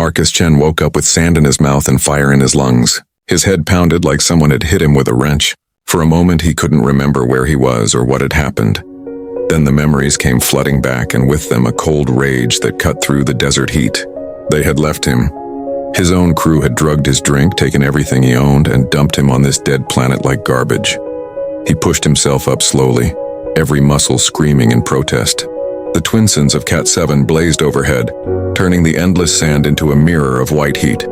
Marcus Chen woke up with sand in his mouth and fire in his lungs. His head pounded like someone had hit him with a wrench. For a moment he couldn't remember where he was or what had happened. Then the memories came flooding back, and with them a cold rage that cut through the desert heat. They had left him. His own crew had drugged his drink, taken everything he owned, and dumped him on this dead planet like garbage. He pushed himself up slowly, every muscle screaming in protest. The twin suns of Cat 7 blazed overhead, turning the endless sand into a mirror of white heat.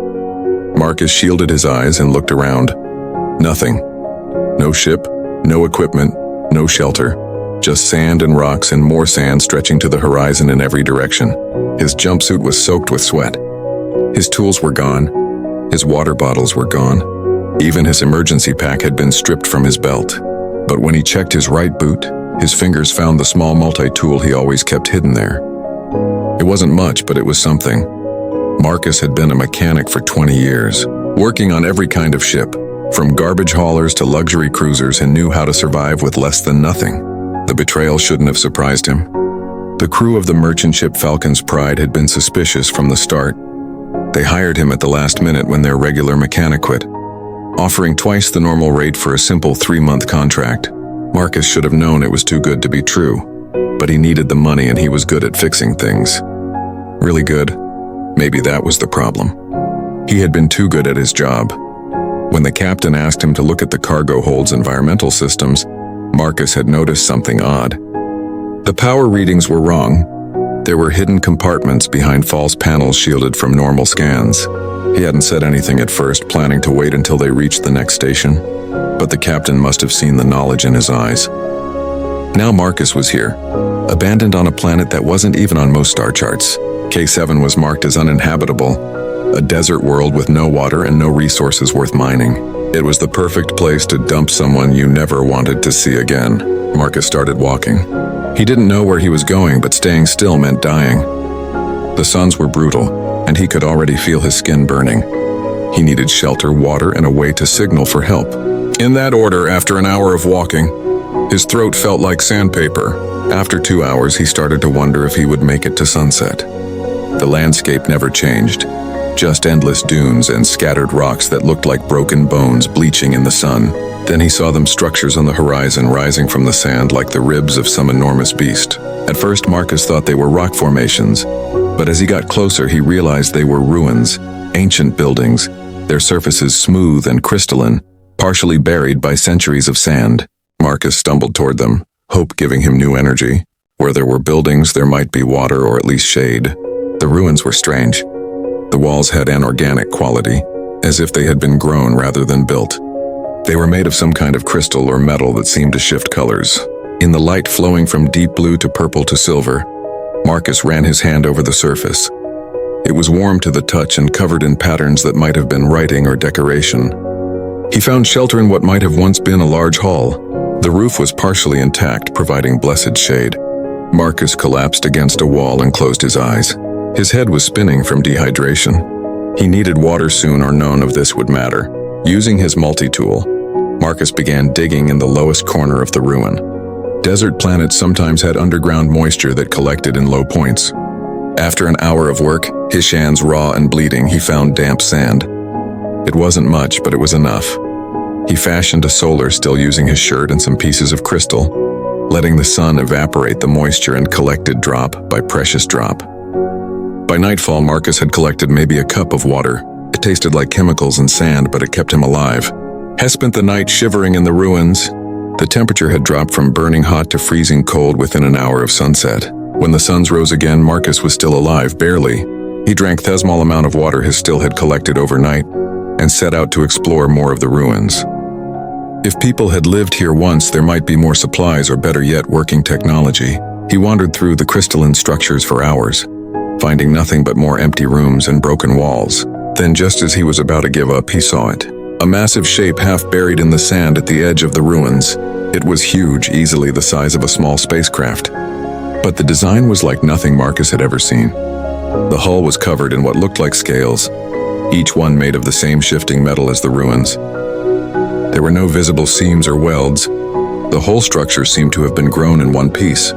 Marcus shielded his eyes and looked around. Nothing. No ship, no equipment, no shelter. Just sand and rocks and more sand stretching to the horizon in every direction. His jumpsuit was soaked with sweat. His tools were gone. His water bottles were gone. Even his emergency pack had been stripped from his belt. But when he checked his right boot, his fingers found the small multi-tool he always kept hidden there. It wasn't much, but it was something. Marcus had been a mechanic for 20 years, working on every kind of ship, from garbage haulers to luxury cruisers, and knew how to survive with less than nothing. The betrayal shouldn't have surprised him. The crew of the merchant ship Falcon's Pride had been suspicious from the start. They hired him at the last minute when their regular mechanic quit, offering twice the normal rate for a simple 3-month contract. Marcus should have known it was too good to be true, but he needed the money and he was good at fixing things. Really good. Maybe that was the problem. He had been too good at his job. When the captain asked him to look at the cargo hold's environmental systems, Marcus had noticed something odd. The power readings were wrong. There were hidden compartments behind false panels shielded from normal scans. He hadn't said anything at first, planning to wait until they reached the next station, but the captain must have seen the knowledge in his eyes. Now Marcus was here, abandoned on a planet that wasn't even on most star charts. K7 was marked as uninhabitable, a desert world with no water and no resources worth mining. It was the perfect place to dump someone you never wanted to see again. Marcus started walking. He didn't know where he was going, but staying still meant dying. The suns were brutal, and he could already feel his skin burning. He needed shelter, water, and a way to signal for help. In that order, after an hour of walking, his throat felt like sandpaper. After 2 hours, he started to wonder if he would make it to sunset. The landscape never changed. Just endless dunes and scattered rocks that looked like broken bones bleaching in the sun. Then he saw them structures on the horizon rising from the sand like the ribs of some enormous beast. At first, Marcus thought they were rock formations, but as he got closer, he realized they were ruins, ancient buildings, their surfaces smooth and crystalline, partially buried by centuries of sand. Marcus stumbled toward them, hope giving him new energy. Where there were buildings, there might be water or at least shade. The ruins were strange. The walls had an organic quality, as if they had been grown rather than built. They were made of some kind of crystal or metal that seemed to shift colors. In the light flowing from deep blue to purple to silver, Marcus ran his hand over the surface. It was warm to the touch and covered in patterns that might have been writing or decoration. He found shelter in what might have once been a large hall. The roof was partially intact, providing blessed shade. Marcus collapsed against a wall and closed his eyes. His head was spinning from dehydration. He needed water soon, or none of this would matter. Using his multi-tool, Marcus began digging in the lowest corner of the ruin. Desert planets sometimes had underground moisture that collected in low points. After an hour of work, his hands raw and bleeding, he found damp sand. It wasn't much, but it was enough. He fashioned a solar still using his shirt and some pieces of crystal, letting the sun evaporate the moisture and collected drop by precious drop. By nightfall, Marcus had collected maybe a cup of water. It tasted like chemicals and sand, but it kept him alive. He spent the night shivering in the ruins. The temperature had dropped from burning hot to freezing cold within an hour of sunset. When the suns rose again, Marcus was still alive, barely. He drank the small amount of water his still had collected overnight and set out to explore more of the ruins. If people had lived here once, there might be more supplies, or better yet, working technology. He wandered through the crystalline structures for hours, finding nothing but more empty rooms and broken walls. Then, just as he was about to give up, he saw it. A massive shape half buried in the sand at the edge of the ruins. It was huge, easily the size of a small spacecraft. But the design was like nothing Marcus had ever seen. The hull was covered in what looked like scales, each one made of the same shifting metal as the ruins. There were no visible seams or welds. The whole structure seemed to have been grown in one piece.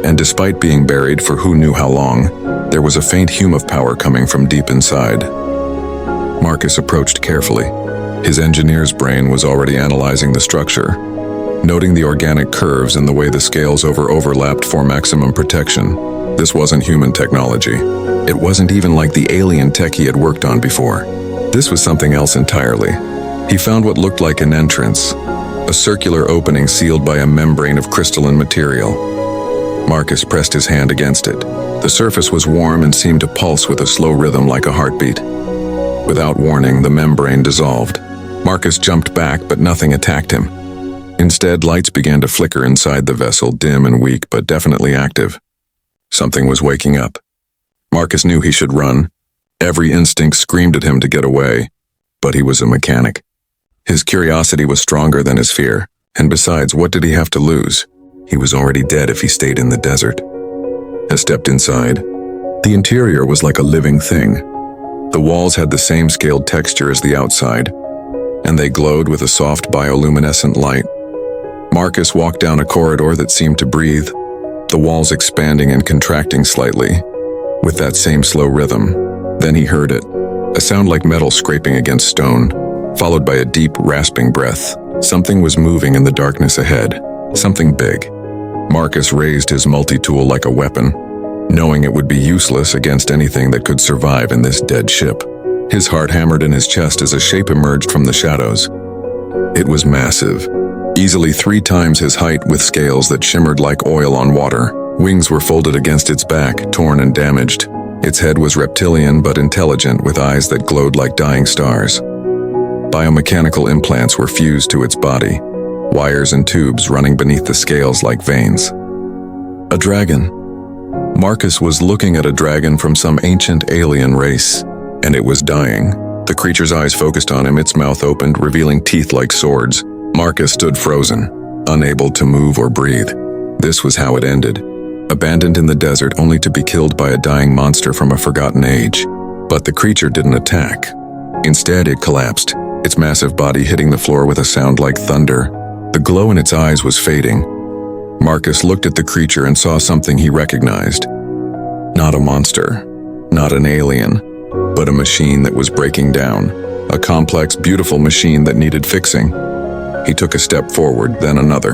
and despite being buried for who knew how long, there was a faint hum of power coming from deep inside. Marcus approached carefully. His engineer's brain was already analyzing the structure, noting the organic curves and the way the scales overlapped for maximum protection. This wasn't human technology. It wasn't even like the alien tech he had worked on before. This was something else entirely. He found what looked like an entrance, a circular opening sealed by a membrane of crystalline material. Marcus pressed his hand against it. The surface was warm and seemed to pulse with a slow rhythm like a heartbeat. Without warning, the membrane dissolved. Marcus jumped back, but nothing attacked him. Instead, lights began to flicker inside the vessel, dim and weak, but definitely active. Something was waking up. Marcus knew he should run. Every instinct screamed at him to get away, but he was a mechanic. His curiosity was stronger than his fear, and besides, what did he have to lose? He was already dead if he stayed in the desert. I stepped inside. The interior was like a living thing. The walls had the same scaled texture as the outside, and they glowed with a soft bioluminescent light. Marcus walked down a corridor that seemed to breathe, the walls expanding and contracting slightly, with that same slow rhythm. Then he heard it, a sound like metal scraping against stone, followed by a deep, rasping breath. Something was moving in the darkness ahead, something big. Marcus raised his multi-tool like a weapon, knowing it would be useless against anything that could survive in this dead ship. His heart hammered in his chest as a shape emerged from the shadows. It was massive, easily 3 times his height, with scales that shimmered like oil on water. Wings were folded against its back, torn and damaged. Its head was reptilian but intelligent, with eyes that glowed like dying stars. Biomechanical implants were fused to its body, wires and tubes running beneath the scales like veins. A dragon. Marcus was looking at a dragon from some ancient alien race, and it was dying. The creature's eyes focused on him, its mouth opened, revealing teeth like swords. Marcus stood frozen, unable to move or breathe. This was how it ended. Abandoned in the desert only to be killed by a dying monster from a forgotten age. But the creature didn't attack. Instead, it collapsed, its massive body hitting the floor with a sound like thunder. The glow in its eyes was fading. Marcus looked at the creature and saw something he recognized. Not a monster, not an alien, but a machine that was breaking down. A complex, beautiful machine that needed fixing. He took a step forward, then another.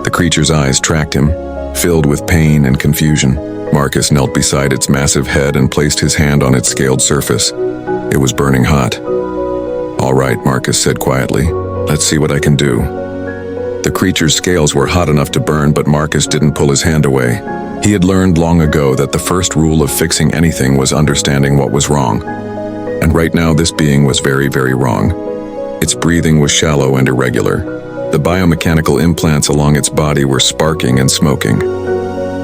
The creature's eyes tracked him, filled with pain and confusion. Marcus knelt beside its massive head and placed his hand on its scaled surface. It was burning hot. "All right," Marcus said quietly. "Let's see what I can do." The creature's scales were hot enough to burn, but Marcus didn't pull his hand away. He had learned long ago that the first rule of fixing anything was understanding what was wrong. And right now this being was very, very wrong. Its breathing was shallow and irregular. The biomechanical implants along its body were sparking and smoking.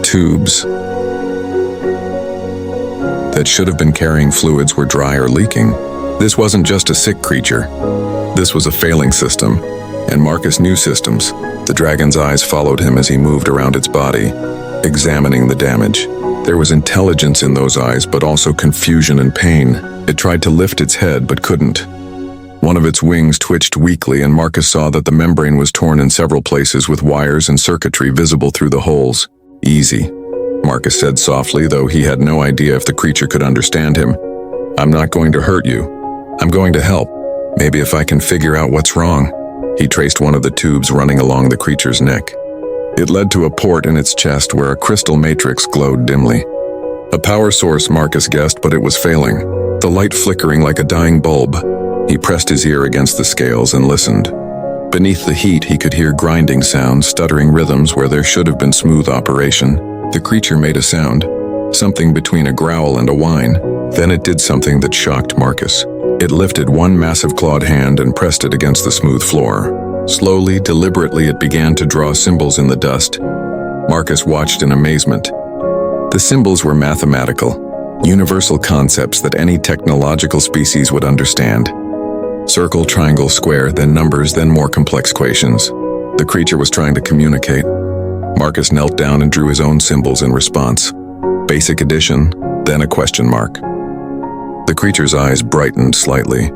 Tubes that should have been carrying fluids were dry or leaking. This wasn't just a sick creature. This was a failing system, and Marcus knew systems. The dragon's eyes followed him as he moved around its body, examining the damage. There was intelligence in those eyes, but also confusion and pain. It tried to lift its head, but couldn't. One of its wings twitched weakly, and Marcus saw that the membrane was torn in several places with wires and circuitry visible through the holes. "Easy," Marcus said softly, though he had no idea if the creature could understand him. "I'm not going to hurt you. I'm going to help. Maybe if I can figure out what's wrong." He traced one of the tubes running along the creature's neck. It led to a port in its chest where a crystal matrix glowed dimly. A power source, Marcus guessed, but it was failing, the light flickering like a dying bulb. He pressed his ear against the scales and listened. Beneath the heat, he could hear grinding sounds, stuttering rhythms where there should have been smooth operation. The creature made a sound, something between a growl and a whine. Then it did something that shocked Marcus. It lifted one massive clawed hand and pressed it against the smooth floor. Slowly, deliberately, it began to draw symbols in the dust. Marcus watched in amazement. The symbols were mathematical, universal concepts that any technological species would understand. Circle, triangle, square, then numbers, then more complex equations. The creature was trying to communicate. Marcus knelt down and drew his own symbols in response. Basic addition, then a question mark. The creature's eyes brightened slightly.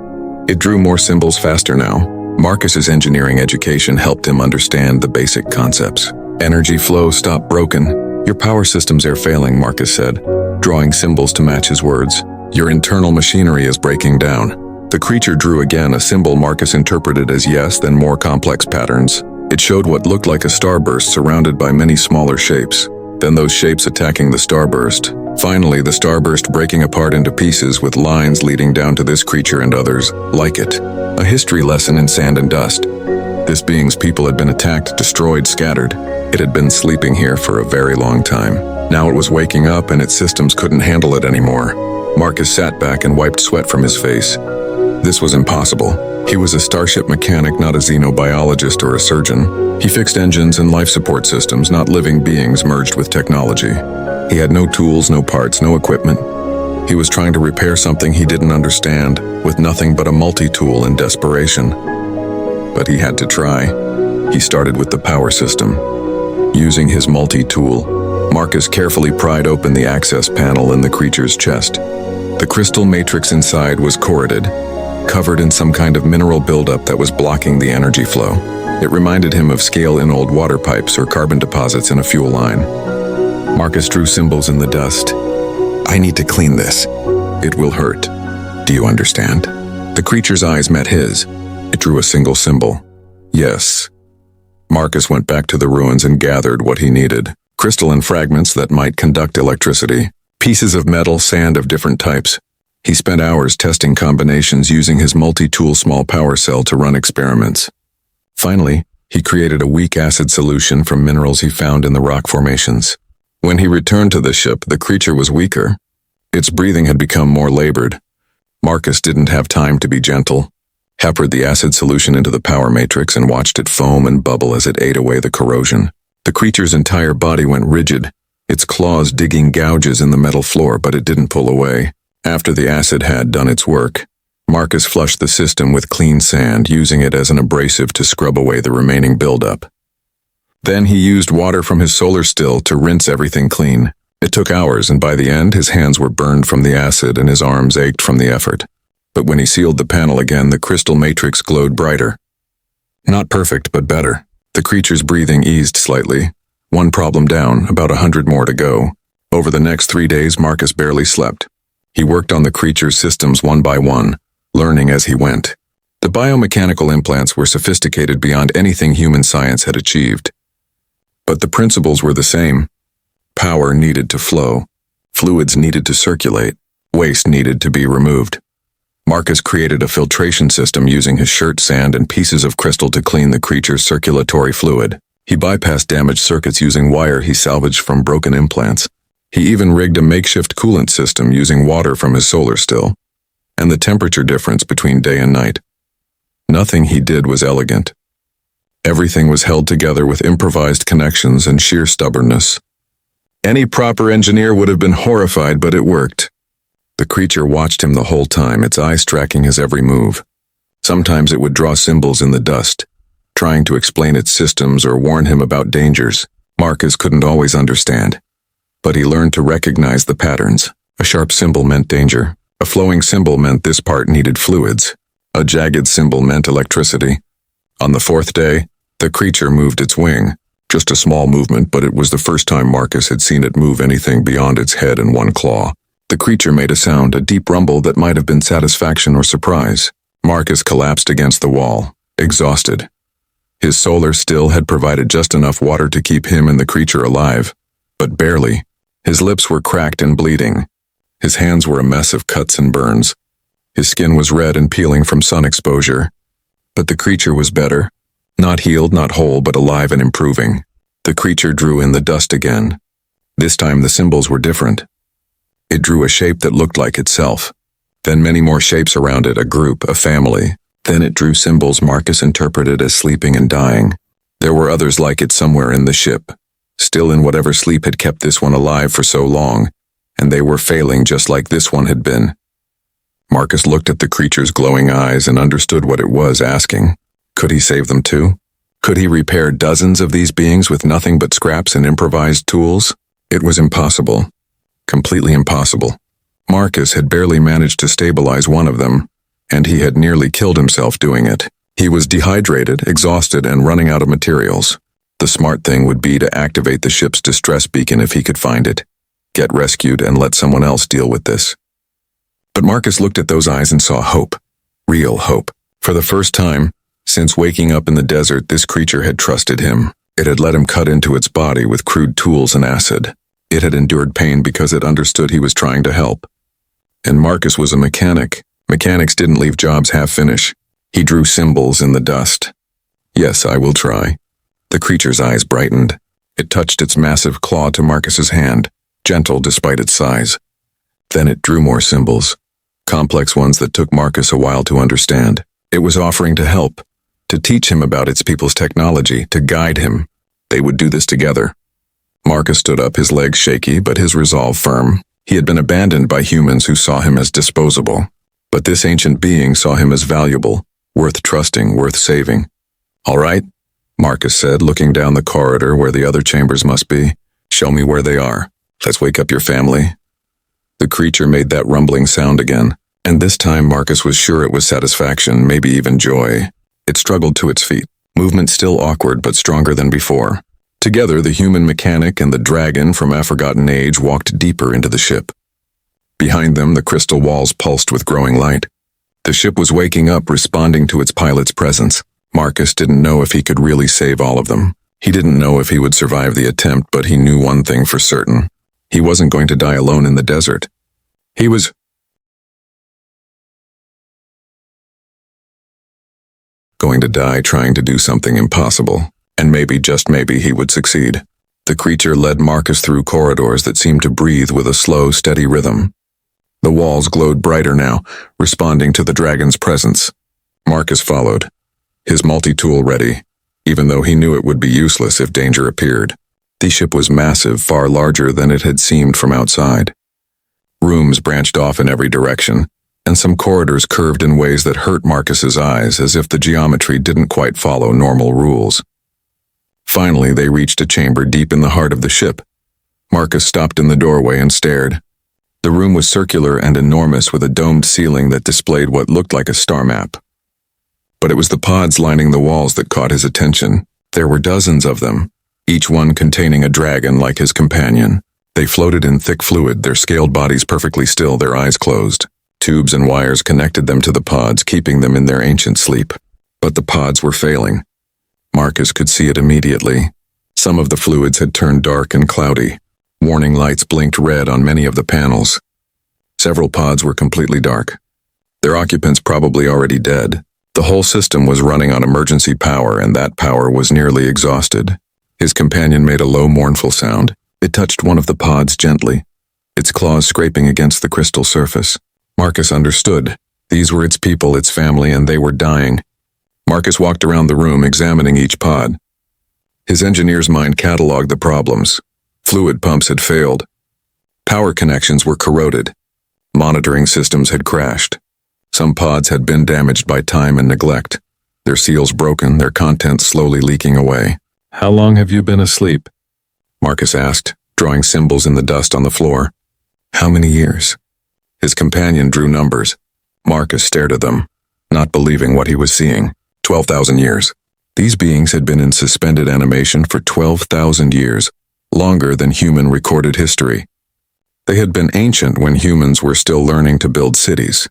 It drew more symbols faster now. Marcus's engineering education helped him understand the basic concepts. Energy flow, stop, broken. Your power systems are failing, Marcus said, drawing symbols to match his words. Your internal machinery is breaking down. The creature drew again, a symbol Marcus interpreted as yes, then more complex patterns. It showed what looked like a starburst surrounded by many smaller shapes. Then those shapes attacking the starburst. Finally, the starburst breaking apart into pieces with lines leading down to this creature and others like it. A history lesson in sand and dust. This being's people had been attacked, destroyed, scattered. It had been sleeping here for a very long time. Now it was waking up and its systems couldn't handle it anymore. Marcus sat back and wiped sweat from his face. This was impossible. He was a starship mechanic, not a xenobiologist or a surgeon. He fixed engines and life support systems, not living beings merged with technology. He had no tools, no parts, no equipment. He was trying to repair something he didn't understand, with nothing but a multi-tool in desperation. But he had to try. He started with the power system. Using his multi-tool, Marcus carefully pried open the access panel in the creature's chest. The crystal matrix inside was corroded, covered in some kind of mineral buildup that was blocking the energy flow. It reminded him of scale in old water pipes or carbon deposits in a fuel line. Marcus drew symbols in the dust. I need to clean this. It will hurt. Do you understand? The creature's eyes met his. It drew a single symbol. Yes. Marcus went back to the ruins and gathered what he needed. Crystalline fragments that might conduct electricity. Pieces of metal, sand of different types. He spent hours testing combinations using his multi-tool small power cell to run experiments. Finally, he created a weak acid solution from minerals he found in the rock formations. When he returned to the ship, the creature was weaker. Its breathing had become more labored. Marcus didn't have time to be gentle. Peppered the acid solution into the power matrix and watched it foam and bubble as it ate away the corrosion. The creature's entire body went rigid, its claws digging gouges in the metal floor, but it didn't pull away. After the acid had done its work, Marcus flushed the system with clean sand, using it as an abrasive to scrub away the remaining buildup. Then he used water from his solar still to rinse everything clean. It took hours, and by the end, his hands were burned from the acid and his arms ached from the effort. But when he sealed the panel again, the crystal matrix glowed brighter. Not perfect, but better. The creature's breathing eased slightly. One problem down, about 100 more to go. Over the next 3 days, Marcus barely slept. He worked on the creature's systems one by one, learning as he went. The biomechanical implants were sophisticated beyond anything human science had achieved. But the principles were the same. Power needed to flow. Fluids needed to circulate. Waste needed to be removed. Marcus created a filtration system using his shirt sand and pieces of crystal to clean the creature's circulatory fluid. He bypassed damaged circuits using wire he salvaged from broken implants. He even rigged a makeshift coolant system using water from his solar still. And the temperature difference between day and night. Nothing he did was elegant. Everything was held together with improvised connections and sheer stubbornness. Any proper engineer would have been horrified, but it worked. The creature watched him the whole time, its eyes tracking his every move. Sometimes it would draw symbols in the dust, trying to explain its systems or warn him about dangers. Marcus couldn't always understand, but he learned to recognize the patterns. A sharp symbol meant danger. A flowing symbol meant this part needed fluids. A jagged symbol meant electricity. On the 4th day, the creature moved its wing. Just a small movement, but it was the first time Marcus had seen it move anything beyond its head and one claw. The creature made a sound, a deep rumble that might have been satisfaction or surprise. Marcus collapsed against the wall, exhausted. His solar still had provided just enough water to keep him and the creature alive, but barely. His lips were cracked and bleeding. His hands were a mess of cuts and burns. His skin was red and peeling from sun exposure. But the creature was better. Not healed, not whole, but alive and improving. The creature drew in the dust again. This time the symbols were different. It drew a shape that looked like itself. Then many more shapes around it, a group, a family. Then it drew symbols Marcus interpreted as sleeping and dying. There were others like it somewhere in the ship, still in whatever sleep had kept this one alive for so long, and they were failing just like this one had been. Marcus looked at the creature's glowing eyes and understood what it was asking. Could he save them too? Could he repair dozens of these beings with nothing but scraps and improvised tools? It was impossible. Completely impossible. Marcus had barely managed to stabilize one of them, and he had nearly killed himself doing it. He was dehydrated, exhausted, and running out of materials. The smart thing would be to activate the ship's distress beacon if he could find it, get rescued, and let someone else deal with this. But Marcus looked at those eyes and saw hope. Real hope. For the first time, since waking up in the desert, this creature had trusted him. It had let him cut into its body with crude tools and acid. It had endured pain because it understood he was trying to help. And Marcus was a mechanic. Mechanics didn't leave jobs half-finished. He drew symbols in the dust. "Yes, I will try." The creature's eyes brightened. It touched its massive claw to Marcus's hand, gentle despite its size. Then it drew more symbols, complex ones that took Marcus a while to understand. It was offering to help, to teach him about its people's technology, to guide him. They would do this together. Marcus stood up, his legs shaky, but his resolve firm. He had been abandoned by humans who saw him as disposable. But this ancient being saw him as valuable, worth trusting, worth saving. "All right," Marcus said, looking down the corridor where the other chambers must be. "Show me where they are. Let's wake up your family." The creature made that rumbling sound again, and this time Marcus was sure it was satisfaction, maybe even joy. It struggled to its feet, movement still awkward but stronger than before. Together, the human mechanic and the dragon from a forgotten age walked deeper into the ship. Behind them, the crystal walls pulsed with growing light. The ship was waking up, responding to its pilot's presence. Marcus didn't know if he could really save all of them. He didn't know if he would survive the attempt, but he knew one thing for certain. He wasn't going to die alone in the desert. He was going to die trying to do something impossible, and maybe, just maybe, he would succeed. The creature led Marcus through corridors that seemed to breathe with a slow, steady rhythm. The walls glowed brighter now, responding to the dragon's presence. Marcus followed, his multi-tool ready, even though he knew it would be useless if danger appeared. The ship was massive, far larger than it had seemed from outside. Rooms branched off in every direction, and some corridors curved in ways that hurt Marcus's eyes, as if the geometry didn't quite follow normal rules. Finally, they reached a chamber deep in the heart of the ship. Marcus stopped in the doorway and stared. The room was circular and enormous, with a domed ceiling that displayed what looked like a star map. But it was the pods lining the walls that caught his attention. There were dozens of them, each one containing a dragon like his companion. They floated in thick fluid, their scaled bodies perfectly still, their eyes closed. Tubes and wires connected them to the pods, keeping them in their ancient sleep. But the pods were failing. Marcus could see it immediately. Some of the fluids had turned dark and cloudy. Warning lights blinked red on many of the panels. Several pods were completely dark. Their occupants probably already dead. The whole system was running on emergency power, and that power was nearly exhausted. His companion made a low, mournful sound. It touched one of the pods gently, its claws scraping against the crystal surface. Marcus understood. These were its people, its family, and they were dying. Marcus walked around the room, examining each pod. His engineer's mind cataloged the problems. Fluid pumps had failed. Power connections were corroded. Monitoring systems had crashed. Some pods had been damaged by time and neglect. Their seals broken, their contents slowly leaking away. "How long have you been asleep?" Marcus asked, drawing symbols in the dust on the floor. "How many years?" His companion drew numbers. Marcus stared at them, not believing what he was seeing. 12,000 years. These beings had been in suspended animation for 12,000 years, longer than human recorded history. They had been ancient when humans were still learning to build cities.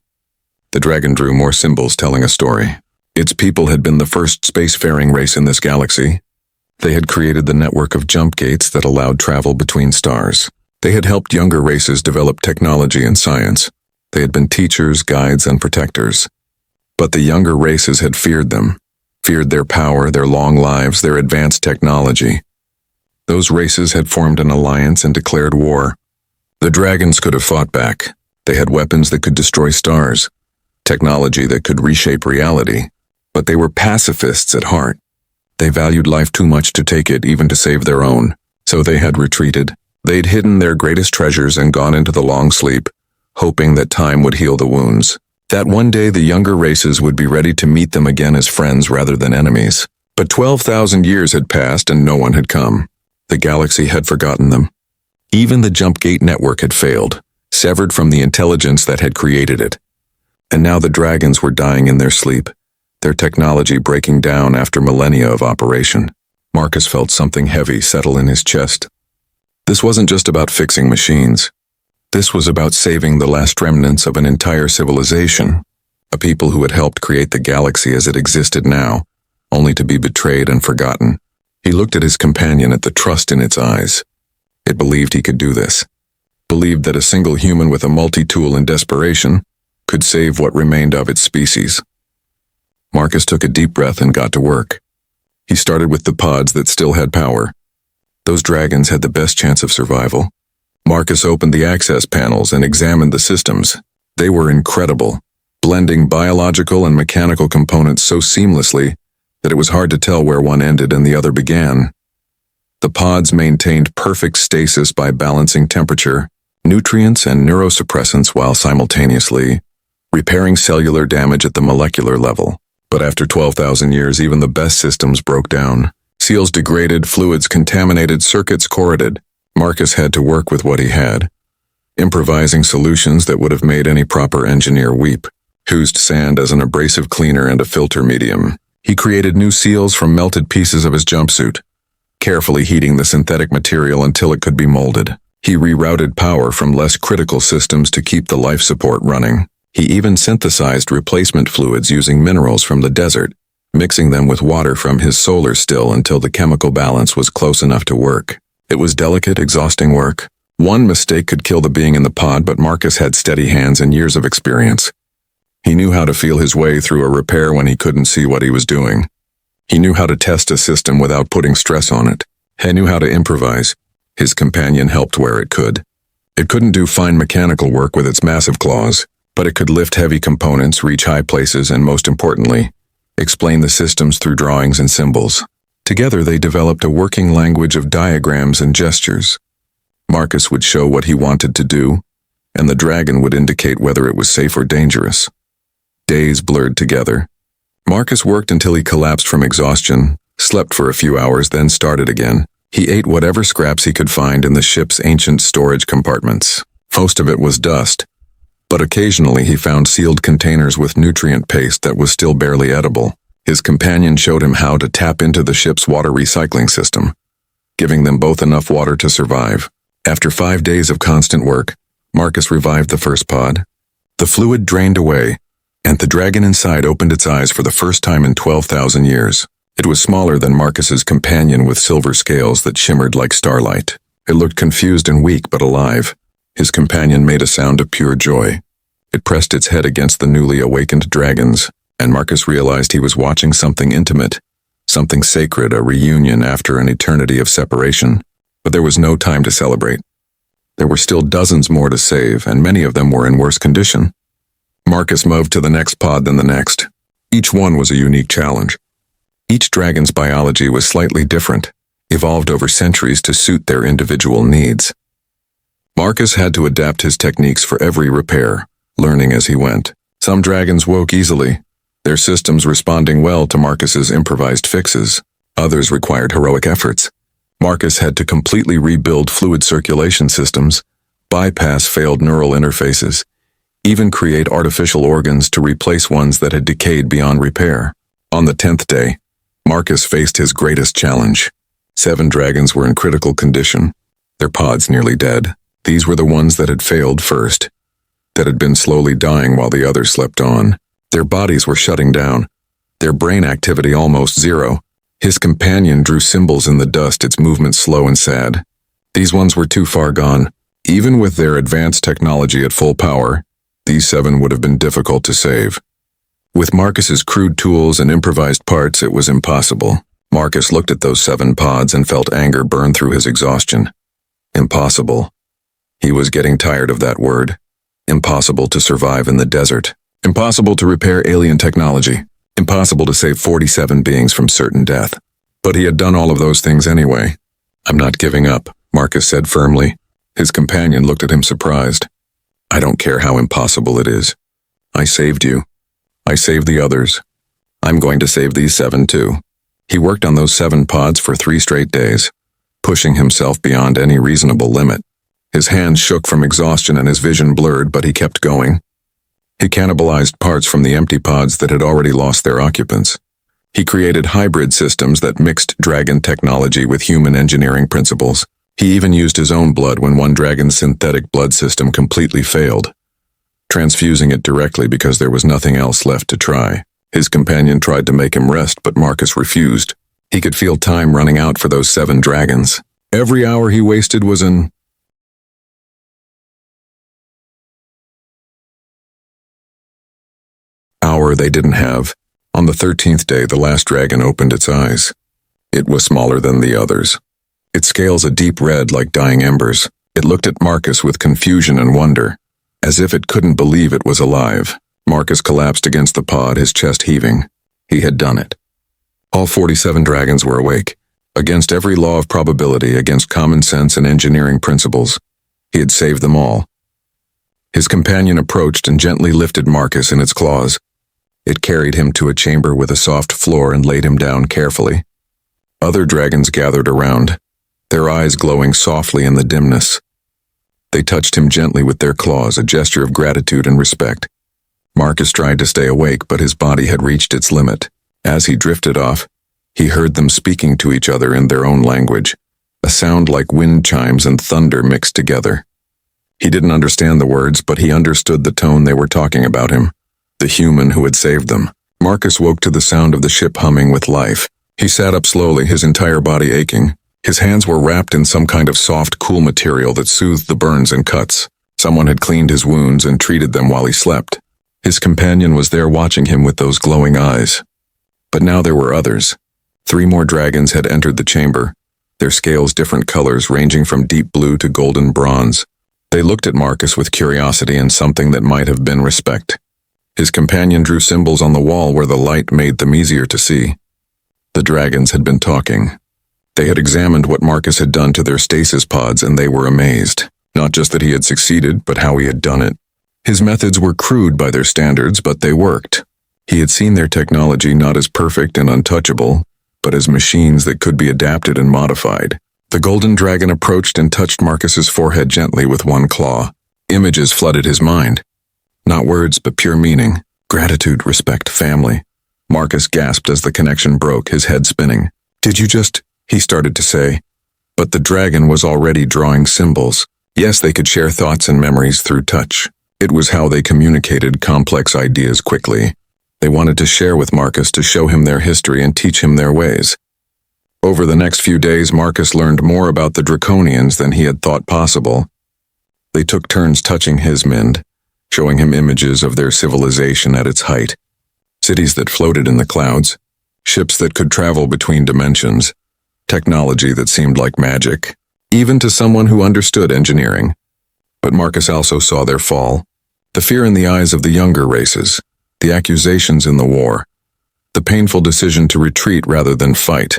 The dragon drew more symbols telling a story. Its people had been the first spacefaring race in this galaxy. They had created the network of jump gates that allowed travel between stars. They had helped younger races develop technology and science. They had been teachers, guides, and protectors. But the younger races had feared them, feared their power, their long lives, their advanced technology. Those races had formed an alliance and declared war. The dragons could have fought back. They had weapons that could destroy stars, technology that could reshape reality. But they were pacifists at heart. They valued life too much to take it, even to save their own. So they had retreated. They'd hidden their greatest treasures and gone into the long sleep, hoping that time would heal the wounds. That one day the younger races would be ready to meet them again as friends rather than enemies. But 12,000 years had passed and no one had come. The galaxy had forgotten them. Even the jump gate network had failed, severed from the intelligence that had created it. And now the dragons were dying in their sleep, their technology breaking down after millennia of operation. Marcus felt something heavy settle in his chest. This wasn't just about fixing machines. This was about saving the last remnants of an entire civilization, a people who had helped create the galaxy as it existed now, only to be betrayed and forgotten. He looked at his companion at the trust in its eyes. It believed he could do this. Believed that a single human with a multi-tool in desperation could save what remained of its species. Marcus took a deep breath and got to work. He started with the pods that still had power. Those dragons had the best chance of survival. Marcus opened the access panels and examined the systems. They were incredible, blending biological and mechanical components so seamlessly that it was hard to tell where one ended and the other began. The pods maintained perfect stasis by balancing temperature, nutrients, and neurosuppressants while simultaneously repairing cellular damage at the molecular level. But after 12,000 years, even the best systems broke down. Seals degraded, fluids contaminated, circuits corroded. Marcus had to work with what he had, improvising solutions that would have made any proper engineer weep. Used sand as an abrasive cleaner and a filter medium. He created new seals from melted pieces of his jumpsuit, carefully heating the synthetic material until it could be molded. He rerouted power from less critical systems to keep the life support running. He even synthesized replacement fluids using minerals from the desert, mixing them with water from his solar still until the chemical balance was close enough to work. It was delicate, exhausting work. One mistake could kill the being in the pod, but Marcus had steady hands and years of experience. He knew how to feel his way through a repair when he couldn't see what he was doing. He knew how to test a system without putting stress on it. He knew how to improvise. His companion helped where it could. It couldn't do fine mechanical work with its massive claws, but it could lift heavy components, reach high places, and most importantly, explain the systems through drawings and symbols. Together they developed a working language of diagrams and gestures. Marcus would show what he wanted to do, and the dragon would indicate whether it was safe or dangerous. Days blurred together. Marcus worked until he collapsed from exhaustion, slept for a few hours, then started again. He ate whatever scraps he could find in the ship's ancient storage compartments. Most of it was dust, but occasionally he found sealed containers with nutrient paste that was still barely edible. His companion showed him how to tap into the ship's water recycling system, giving them both enough water to survive. After 5 days of constant work, Marcus revived the first pod. The fluid drained away, and the dragon inside opened its eyes for the first time in 12,000 years. It was smaller than Marcus's companion with silver scales that shimmered like starlight. It looked confused and weak but alive. His companion made a sound of pure joy. It pressed its head against the newly awakened dragons, and Marcus realized he was watching something intimate, something sacred, a reunion after an eternity of separation. But there was no time to celebrate. There were still dozens more to save, and many of them were in worse condition. Marcus moved to the next pod, then the next. Each one was a unique challenge. Each dragon's biology was slightly different, evolved over centuries to suit their individual needs. Marcus had to adapt his techniques for every repair, learning as he went. Some dragons woke easily, their systems responding well to Marcus's improvised fixes. Others required heroic efforts. Marcus had to completely rebuild fluid circulation systems, bypass failed neural interfaces, even create artificial organs to replace ones that had decayed beyond repair. On the 10th day, Marcus faced his greatest challenge. 7 dragons were in critical condition, their pods nearly dead. These were the ones that had failed first, that had been slowly dying while the others slept on. Their bodies were shutting down, their brain activity almost zero. His companion drew symbols in the dust, its movements slow and sad. These ones were too far gone. Even with their advanced technology at full power, these 7 would have been difficult to save. With Marcus's crude tools and improvised parts, it was impossible. Marcus looked at those 7 pods and felt anger burn through his exhaustion. Impossible. He was getting tired of that word. Impossible to survive in the desert. Impossible to repair alien technology. Impossible to save 47 beings from certain death. But he had done all of those things anyway. "I'm not giving up," Marcus said firmly. His companion looked at him surprised. "I don't care how impossible it is. I saved you. I saved the others. I'm going to save these 7 too." He worked on those 7 pods for 3 straight days, pushing himself beyond any reasonable limit. His hands shook from exhaustion and his vision blurred, but he kept going. He cannibalized parts from the empty pods that had already lost their occupants. He created hybrid systems that mixed dragon technology with human engineering principles. He even used his own blood when one dragon's synthetic blood system completely failed, transfusing it directly because there was nothing else left to try. His companion tried to make him rest, but Marcus refused. He could feel time running out for those 7 dragons. Every hour he wasted was an hour they didn't have. On the 13th day, the last dragon opened its eyes. It was smaller than the others. Its scales a deep red like dying embers. It looked at Marcus with confusion and wonder, as if it couldn't believe it was alive. Marcus collapsed against the pod, his chest heaving. He had done it. All 47 dragons were awake. Against every law of probability, against common sense and engineering principles, he had saved them all. His companion approached and gently lifted Marcus in its claws. It carried him to a chamber with a soft floor and laid him down carefully. Other dragons gathered around, their eyes glowing softly in the dimness. They touched him gently with their claws, a gesture of gratitude and respect. Marcus tried to stay awake, but his body had reached its limit. As he drifted off, he heard them speaking to each other in their own language, a sound like wind chimes and thunder mixed together. He didn't understand the words, but he understood the tone they were talking about him, the human who had saved them. Marcus woke to the sound of the ship humming with life. He sat up slowly, his entire body aching. His hands were wrapped in some kind of soft, cool material that soothed the burns and cuts. Someone had cleaned his wounds and treated them while he slept. His companion was there watching him with those glowing eyes. But now there were others. 3 more dragons had entered the chamber, their scales different colors ranging from deep blue to golden bronze. They looked at Marcus with curiosity and something that might have been respect. His companion drew symbols on the wall where the light made them easier to see. The dragons had been talking. They had examined what Marcus had done to their stasis pods, and they were amazed. Not just that he had succeeded, but how he had done it. His methods were crude by their standards, but they worked. He had seen their technology not as perfect and untouchable, but as machines that could be adapted and modified. The golden dragon approached and touched Marcus's forehead gently with one claw. Images flooded his mind. Not words, but pure meaning. Gratitude, respect, family. Marcus gasped as the connection broke, his head spinning. "Did you just—" he started to say. But the dragon was already drawing symbols. Yes, they could share thoughts and memories through touch. It was how they communicated complex ideas quickly. They wanted to share with Marcus, to show him their history and teach him their ways. Over the next few days, Marcus learned more about the Draconians than he had thought possible. They took turns touching his mind, showing him images of their civilization at its height. Cities that floated in the clouds, ships that could travel between dimensions, technology that seemed like magic, even to someone who understood engineering. But Marcus also saw their fall, the fear in the eyes of the younger races, the accusations in the war, the painful decision to retreat rather than fight,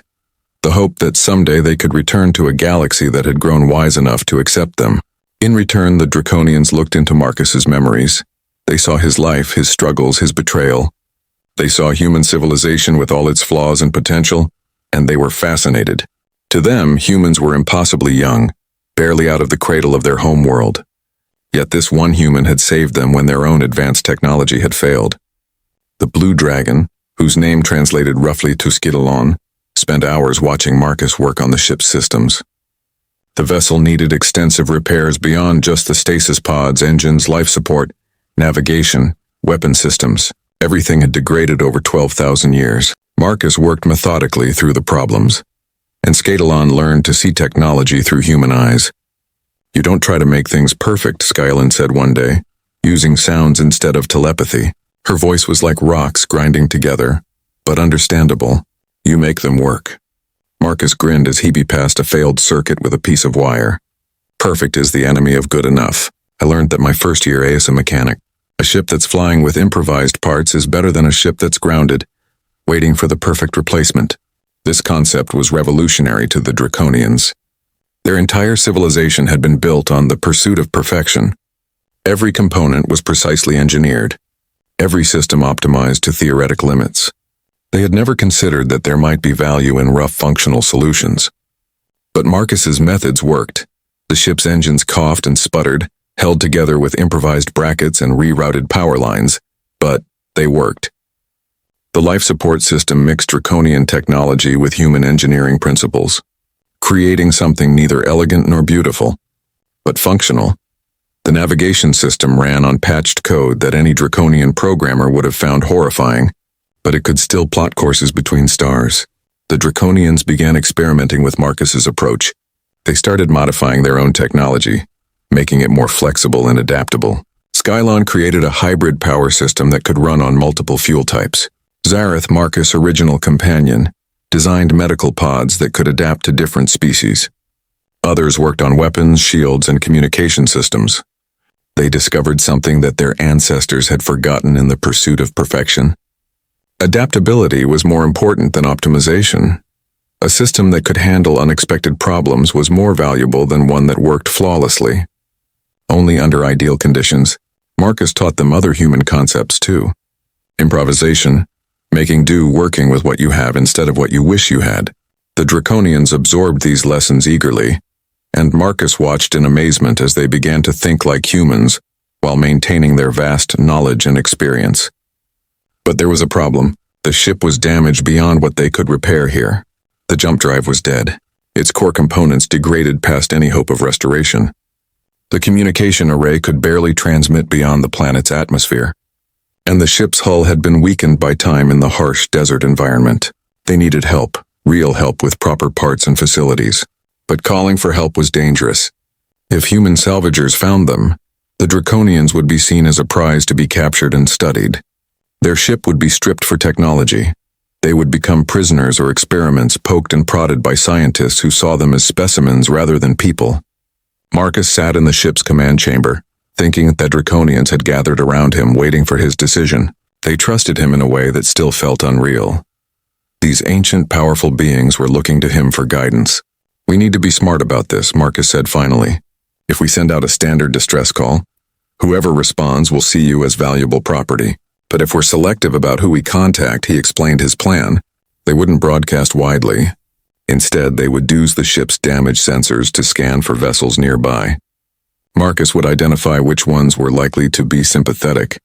the hope that someday they could return to a galaxy that had grown wise enough to accept them. In return, the Draconians looked into Marcus's memories. They saw his life, his struggles, his betrayal. They saw human civilization with all its flaws and potential, and they were fascinated. To them, humans were impossibly young, barely out of the cradle of their home world. Yet this one human had saved them when their own advanced technology had failed. The Blue Dragon, whose name translated roughly to Skidalon, spent hours watching Marcus work on the ship's systems. The vessel needed extensive repairs beyond just the stasis pods, engines, life support, navigation, weapon systems. Everything had degraded over 12,000 years. Marcus worked methodically through the problems, and Skadalon learned to see technology through human eyes. "You don't try to make things perfect," Skylin said one day, using sounds instead of telepathy. Her voice was like rocks grinding together, but understandable. "You make them work." Marcus grinned as he bypassed a failed circuit with a piece of wire. "Perfect is the enemy of good enough. I learned that my first year as a mechanic. A ship that's flying with improvised parts is better than a ship that's grounded, waiting for the perfect replacement." This concept was revolutionary to the Draconians. Their entire civilization had been built on the pursuit of perfection. Every component was precisely engineered, every system optimized to theoretic limits. They had never considered that there might be value in rough functional solutions. But Marcus's methods worked. The ship's engines coughed and sputtered, held together with improvised brackets and rerouted power lines, but they worked. The life support system mixed draconian technology with human engineering principles, creating something neither elegant nor beautiful, but functional. The navigation system ran on patched code that any draconian programmer would have found horrifying, but it could still plot courses between stars. The draconians began experimenting with Marcus's approach. They started modifying their own technology, making it more flexible and adaptable. Skylon created a hybrid power system that could run on multiple fuel types. Zareth, Marcus' original companion, designed medical pods that could adapt to different species. Others worked on weapons, shields, and communication systems. They discovered something that their ancestors had forgotten in the pursuit of perfection. Adaptability was more important than optimization. A system that could handle unexpected problems was more valuable than one that worked flawlessly. Only under ideal conditions. Marcus taught them other human concepts too. Improvisation, making do working with what you have instead of what you wish you had. The Draconians absorbed these lessons eagerly, and Marcus watched in amazement as they began to think like humans while maintaining their vast knowledge and experience. But there was a problem. The ship was damaged beyond what they could repair here. The jump drive was dead. Its core components degraded past any hope of restoration. The communication array could barely transmit beyond the planet's atmosphere, and the ship's hull had been weakened by time in the harsh desert environment. They needed help, real help with proper parts and facilities. But calling for help was dangerous. If human salvagers found them, the Draconians would be seen as a prize to be captured and studied. Their ship would be stripped for technology. They would become prisoners or experiments poked and prodded by scientists who saw them as specimens rather than people. Marcus sat in the ship's command chamber, thinking that Draconians had gathered around him waiting for his decision. They trusted him in a way that still felt unreal. These ancient, powerful beings were looking to him for guidance. "We need to be smart about this," Marcus said finally. "If we send out a standard distress call, whoever responds will see you as valuable property. But if we're selective about who we contact," he explained his plan, "they wouldn't broadcast widely. Instead, they would use the ship's damaged sensors to scan for vessels nearby. Marcus would identify which ones were likely to be sympathetic,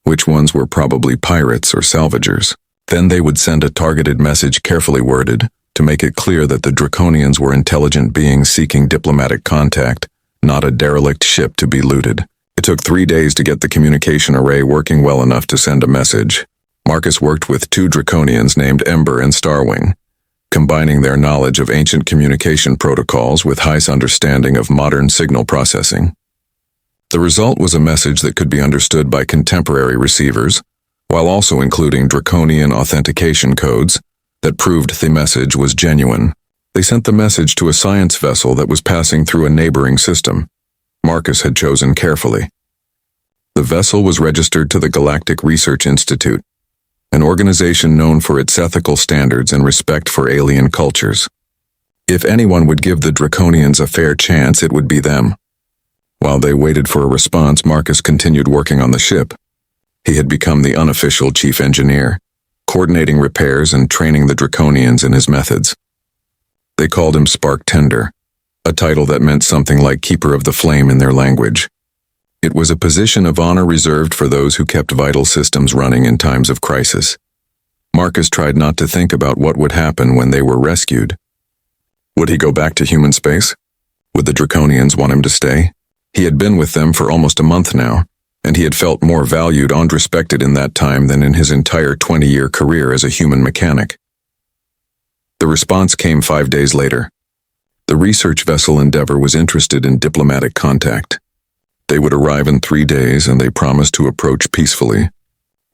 which ones were probably pirates or salvagers. Then they would send a targeted message carefully worded to make it clear that the Draconians were intelligent beings seeking diplomatic contact, not a derelict ship to be looted. It took 3 days to get the communication array working well enough to send a message. Marcus worked with 2 Draconians named Ember and Starwing, combining their knowledge of ancient communication protocols with Heist's understanding of modern signal processing. The result was a message that could be understood by contemporary receivers, while also including draconian authentication codes that proved the message was genuine. They sent the message to a science vessel that was passing through a neighboring system Marcus had chosen carefully. The vessel was registered to the Galactic Research Institute, an organization known for its ethical standards and respect for alien cultures. If anyone would give the Draconians a fair chance, it would be them. While they waited for a response, Marcus continued working on the ship. He had become the unofficial chief engineer, coordinating repairs and training the Draconians in his methods. They called him Spark Tender, a title that meant something like Keeper of the Flame in their language. It was a position of honor reserved for those who kept vital systems running in times of crisis. Marcus tried not to think about what would happen when they were rescued. Would he go back to human space? Would the Draconians want him to stay? He had been with them for almost a month now, and he had felt more valued and respected in that time than in his entire 20-year career as a human mechanic. The response came 5 days later. The research vessel Endeavor was interested in diplomatic contact. They would arrive in 3 days, and they promised to approach peacefully.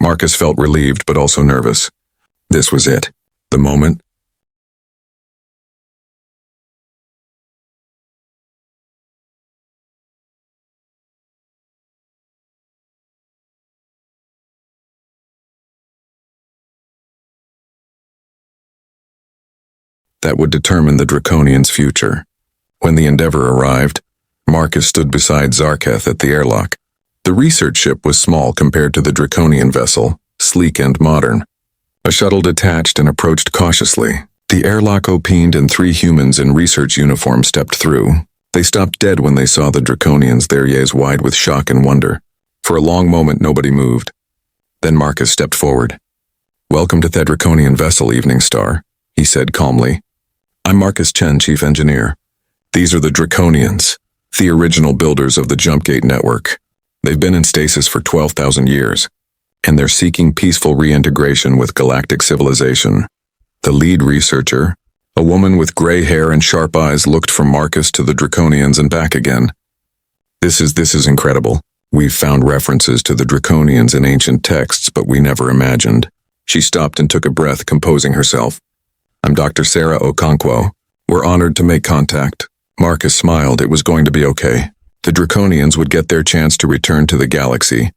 Marcus felt relieved but also nervous. This was it. The moment. That would determine the Draconians' future. When the Endeavor arrived, Marcus stood beside Zarketh at the airlock. The research ship was small compared to the Draconian vessel, sleek and modern. A shuttle detached and approached cautiously. The airlock opened and 3 humans in research uniform stepped through. They stopped dead when they saw the Draconians, their eyes wide with shock and wonder. For a long moment nobody moved. Then Marcus stepped forward. Welcome to the Draconian Vessel, Evening Star, he said calmly. I'm Marcus Chen, Chief Engineer. These are the Draconians, the original builders of the Jumpgate network. They've been in stasis for 12,000 years, and they're seeking peaceful reintegration with galactic civilization. The lead researcher, a woman with gray hair and sharp eyes, looked from Marcus to the Draconians and back again. This is incredible. We've found references to the Draconians in ancient texts, but we never imagined. She stopped and took a breath, composing herself. I'm Dr. Sarah Okonkwo. We're honored to make contact. Marcus smiled. It was going to be okay. The Draconians would get their chance to return to the galaxy,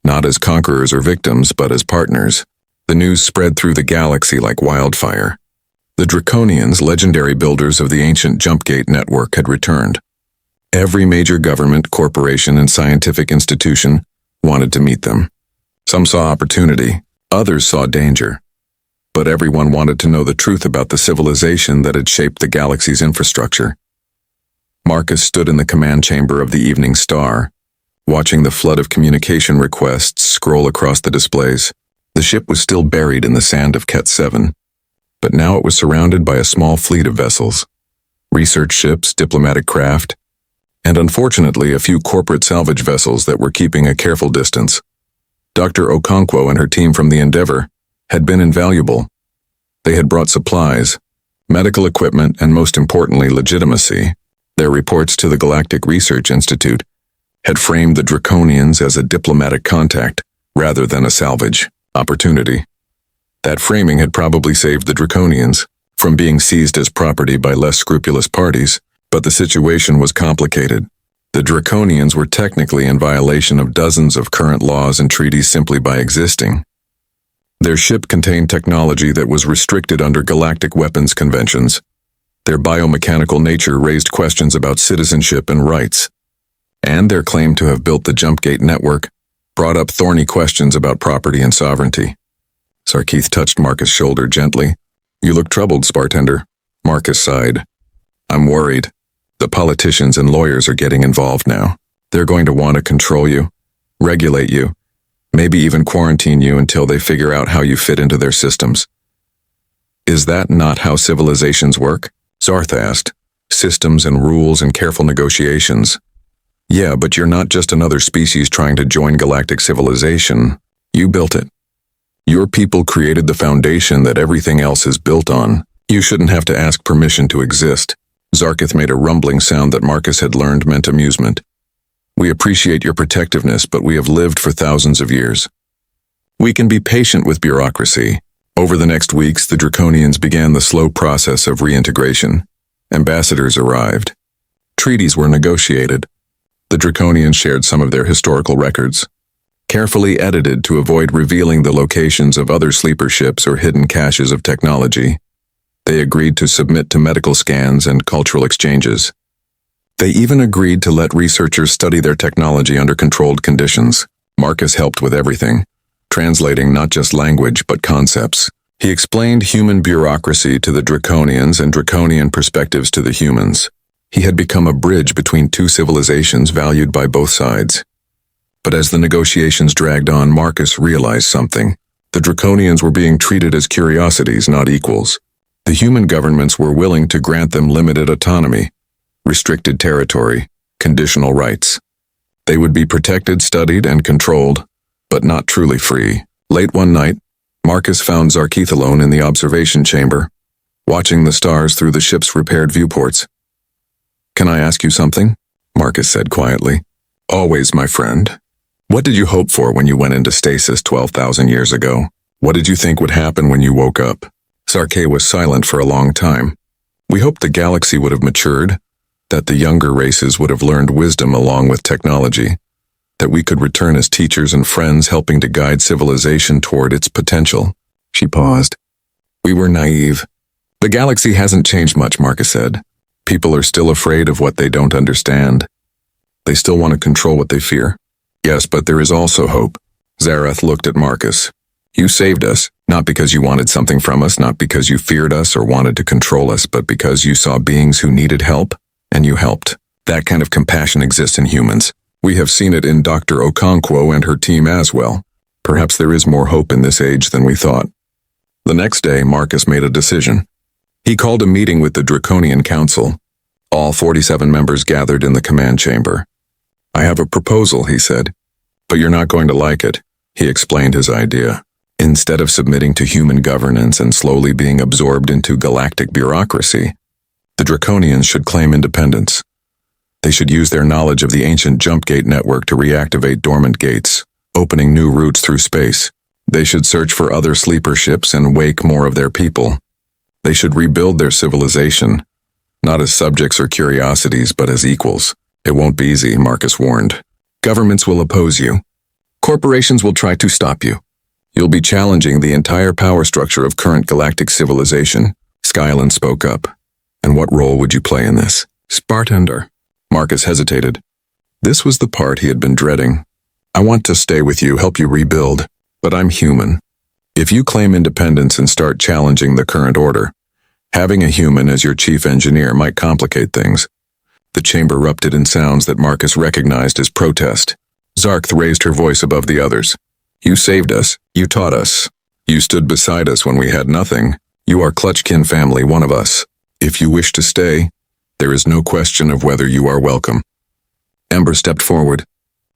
not as conquerors or victims, but as partners. The news spread through the galaxy like wildfire. The Draconians, legendary builders of the ancient Jumpgate network, had returned. Every major government, corporation, and scientific institution wanted to meet them. Some saw opportunity, others saw danger. But everyone wanted to know the truth about the civilization that had shaped the galaxy's infrastructure. Marcus stood in the command chamber of the Evening Star, watching the flood of communication requests scroll across the displays. The ship was still buried in the sand of Ket 7, but now it was surrounded by a small fleet of vessels, research ships, diplomatic craft, and unfortunately a few corporate salvage vessels that were keeping a careful distance. Dr. Okonkwo and her team from the Endeavor had been invaluable. They had brought supplies, medical equipment, and most importantly, legitimacy. Their reports to the Galactic Research Institute had framed the Draconians as a diplomatic contact rather than a salvage opportunity. That framing had probably saved the Draconians from being seized as property by less scrupulous parties, but the situation was complicated. The Draconians were technically in violation of dozens of current laws and treaties simply by existing. Their ship contained technology that was restricted under galactic weapons conventions. Their biomechanical nature raised questions about citizenship and rights. And their claim to have built the Jumpgate network brought up thorny questions about property and sovereignty. Sarkeith touched Marcus' shoulder gently. You look troubled, Spartender. Marcus sighed. I'm worried. The politicians and lawyers are getting involved now. They're going to want to control you, regulate you, maybe even quarantine you until they figure out how you fit into their systems. Is that not how civilizations work? Zarth asked. Systems and rules and careful negotiations. Yeah, but you're not just another species trying to join galactic civilization. You built it. Your people created the foundation that everything else is built on. You shouldn't have to ask permission to exist. Zarkith made a rumbling sound that Marcus had learned meant amusement. We appreciate your protectiveness, but we have lived for thousands of years. We can be patient with bureaucracy. Over the next weeks, the Draconians began the slow process of reintegration. Ambassadors arrived. Treaties were negotiated. The Draconians shared some of their historical records, carefully edited to avoid revealing the locations of other sleeper ships or hidden caches of technology. They agreed to submit to medical scans and cultural exchanges. They even agreed to let researchers study their technology under controlled conditions. Marcus helped with everything, translating not just language but concepts. He explained human bureaucracy to the Draconians and Draconian perspectives to the humans. He had become a bridge between two civilizations valued by both sides. But as the negotiations dragged on, Marcus realized something. The Draconians were being treated as curiosities, not equals. The human governments were willing to grant them limited autonomy, restricted territory, conditional rights. They would be protected, studied, and controlled, but not truly free. Late one night, Marcus found Zarkeith alone in the observation chamber, watching the stars through the ship's repaired viewports. Can I ask you something? Marcus said quietly. Always, my friend. What did you hope for when you went into stasis 12,000 years ago? What did you think would happen when you woke up? Zarkeith was silent for a long time. We hoped the galaxy would have matured, that the younger races would have learned wisdom along with technology, that we could return as teachers and friends helping to guide civilization toward its potential. She paused. We were naive. The galaxy hasn't changed much, Marcus said. People are still afraid of what they don't understand. They still want to control what they fear. Yes, but there is also hope. Zareth looked at Marcus. You saved us, not because you wanted something from us, not because you feared us or wanted to control us, but because you saw beings who needed help, and you helped. That kind of compassion exists in humans. We have seen it in Dr. Okonkwo and her team as well. Perhaps there is more hope in this age than we thought. The next day, Marcus made a decision. He called a meeting with the Draconian Council. All 47 members gathered in the command chamber. "I have a proposal," he said. "But you're not going to like it." He explained his idea. Instead of submitting to human governance and slowly being absorbed into galactic bureaucracy, the Draconians should claim independence. They should use their knowledge of the ancient jump gate network to reactivate dormant gates, opening new routes through space. They should search for other sleeper ships and wake more of their people. They should rebuild their civilization, not as subjects or curiosities, but as equals. It won't be easy, Marcus warned. Governments will oppose you. Corporations will try to stop you. You'll be challenging the entire power structure of current galactic civilization. Skyland spoke up. And what role would you play in this? Spartander. Marcus hesitated. This was the part he had been dreading. I want to stay with you, help you rebuild, but I'm human. If you claim independence and start challenging the current order, having a human as your chief engineer might complicate things. The chamber erupted in sounds that Marcus recognized as protest. Zarth raised her voice above the others. You saved us. You taught us. You stood beside us when we had nothing. You are Clutchkin family, one of us. If you wish to stay, there is no question of whether you are welcome. Ember stepped forward.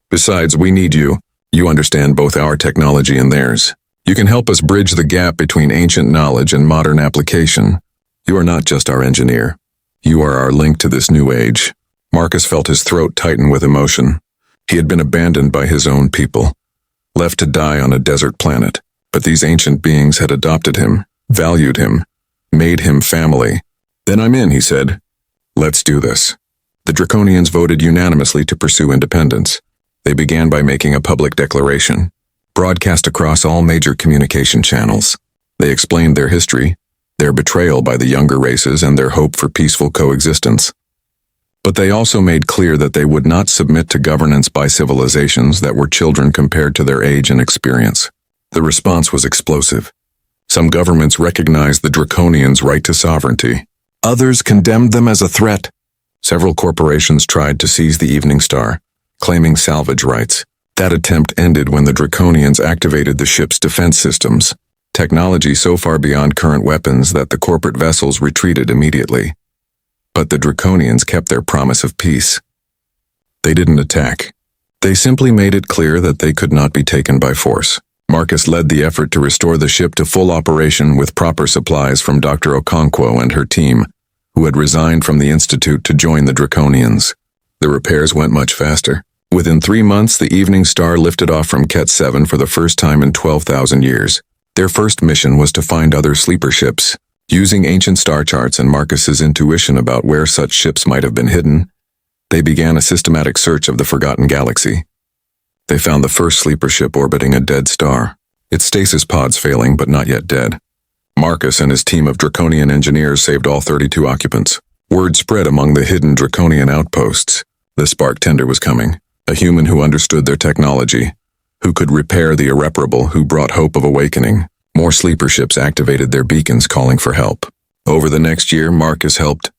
Besides, we need you. You understand both our technology and theirs. You can help us bridge the gap between ancient knowledge and modern application. You are not just our engineer. You are our link to this new age. Marcus felt his throat tighten with emotion. He had been abandoned by his own people, left to die on a desert planet. But these ancient beings had adopted him, valued him, made him family. Then I'm in, he said. Let's do this. The Draconians voted unanimously to pursue independence. They began by making a public declaration, broadcast across all major communication channels. They explained their history, their betrayal by the younger races, and their hope for peaceful coexistence. But they also made clear that they would not submit to governance by civilizations that were children compared to their age and experience. The response was explosive. Some governments recognized the Draconians' right to sovereignty. Others condemned them as a threat. Several corporations tried to seize the Evening Star, claiming salvage rights. That attempt ended when the Draconians activated the ship's defense systems, technology so far beyond current weapons that the corporate vessels retreated immediately. But the Draconians kept their promise of peace. They didn't attack. They simply made it clear that they could not be taken by force. Marcus led the effort to restore the ship to full operation with proper supplies from Dr. Okonkwo and her team, who had resigned from the Institute to join the Draconians. The repairs went much faster. Within 3 months, the Evening Star lifted off from Ket 7 for the first time in 12,000 years. Their first mission was to find other sleeper ships. Using ancient star charts and Marcus's intuition about where such ships might have been hidden, they began a systematic search of the forgotten galaxy. They found the first sleeper ship orbiting a dead star, its stasis pods failing but not yet dead. Marcus and his team of Draconian engineers saved all 32 occupants. Word spread among the hidden Draconian outposts. The Spark Tender was coming, a human who understood their technology, who could repair the irreparable, who brought hope of awakening. More sleeper ships activated their beacons calling for help. Over the next year, Marcus helped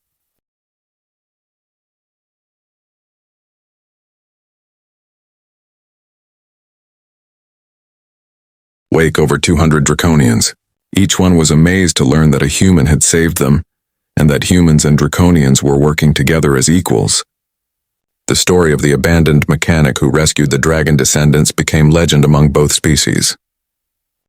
wake over 200 Draconians. Each one was amazed to learn that a human had saved them, and that humans and Draconians were working together as equals. The story of the abandoned mechanic who rescued the dragon descendants became legend among both species.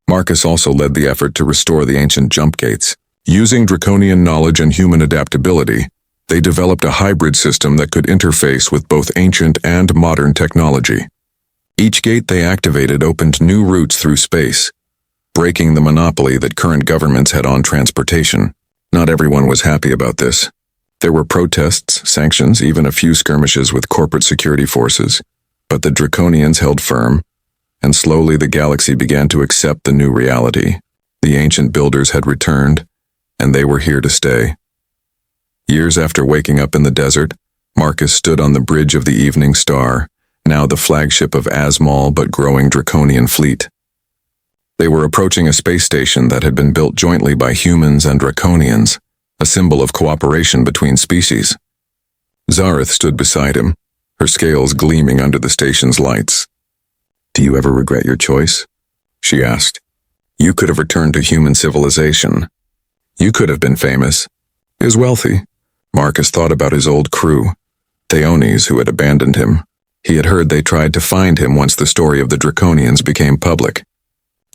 Marcus also led the effort to restore the ancient jump gates. Using Draconian knowledge and human adaptability, they developed a hybrid system that could interface with both ancient and modern technology. Each gate they activated opened new routes through space, breaking the monopoly that current governments had on transportation. Not everyone was happy about this. There were protests, sanctions, even a few skirmishes with corporate security forces, but the Draconians held firm, and slowly the galaxy began to accept the new reality. The ancient builders had returned, and they were here to stay. Years after waking up in the desert, Marcus stood on the bridge of the Evening Star, now the flagship of Asmal but growing Draconian fleet. They were approaching a space station that had been built jointly by humans and Draconians, a symbol of cooperation between species. Zareth stood beside him, her scales gleaming under the station's lights. "Do you ever regret your choice?" she asked. You could have returned to human civilization. You could have been famous. He was wealthy. Marcus thought about his old crew, Théones, who had abandoned him. He had heard they tried to find him once the story of the Draconians became public.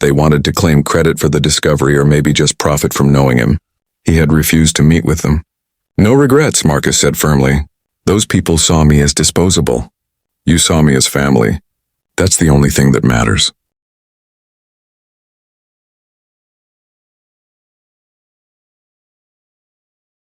They wanted to claim credit for the discovery or maybe just profit from knowing him. He had refused to meet with them. No regrets, Marcus said firmly. Those people saw me as disposable. You saw me as family. That's the only thing that matters.